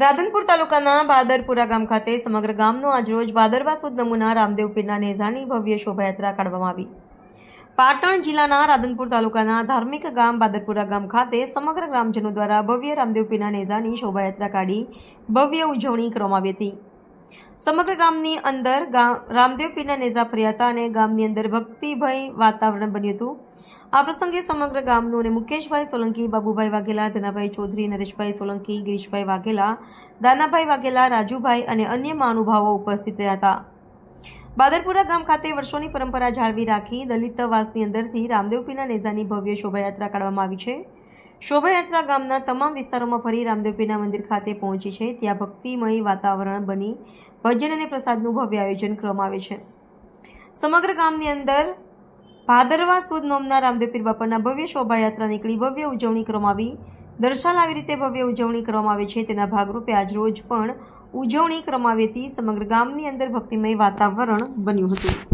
રાધનપુર તાલુકાના બાદરપુરા ગામ ખાતે સમગ્ર ગામનો આજરોજ ભાદરવા સુદ નમૂના રામદેવ પીરના નેઝાની ભવ્ય શોભાયાત્રા કાઢવામાં આવી। પાટણ જિલ્લાના રાધનપુર તાલુકાના ધાર્મિક ગામ બાદરપુરા ગામ ખાતે સમગ્ર ગ્રામજનો દ્વારા ભવ્ય રામદેવ પીરના નેઝાની શોભાયાત્રા કાઢી ભવ્ય ઉજવણી કરવામાં આવી હતી। સમગ્ર ગામની અંદર રામદેવ પીરના નેઝા ફર્યા હતા અને ગામની અંદર ભક્તિભય વાતાવરણ બન્યું હતું। આ પ્રસંગે સમગ્ર ગામનું અને મુકેશભાઈ સોલંકી, બાબુભાઈ વાઘેલા, ધનાભાઈ ચૌધરી, નરેશભાઈ સોલંકી, ગિરીશભાઈ વાઘેલા, દાનાભાઈ વાઘેલા, રાજુભાઈ અને અન્ય મહાનુભાવો ઉપસ્થિત રહ્યા હતા। બાદરપુરા ગામ ખાતે વર્ષોની પરંપરા જાળવી રાખી દલિતવાસની અંદરથી રામદેવ પીરના નેઝાની ભવ્ય શોભાયાત્રા કાઢવામાં આવી છે। શોભાયાત્રા ગામના તમામ વિસ્તારોમાં ફરી રામદેવ પીરના મંદિર ખાતે પહોંચી છે। ત્યાં ભક્તિમય વાતાવરણ બની ભજન અને પ્રસાદનું ભવ્ય આયોજન કરવામાં આવે છે। સમગ્ર ગામની અંદર ભાદરવા સુદ નોમના રામદેવ પીર બાપાના ભવ્ય શોભાયાત્રા નીકળી ભવ્ય ઉજવણી કરવામાં આવી। દર્શાલ આવી રીતે ભવ્ય ઉજવણી કરવામાં આવે છે તેના ભાગરૂપે આજ રોજ પણ ઉજવણી કરવામાં આવી હતી। સમગ્ર ગામની અંદર ભક્તિમય વાતાવરણ બન્યું હતું।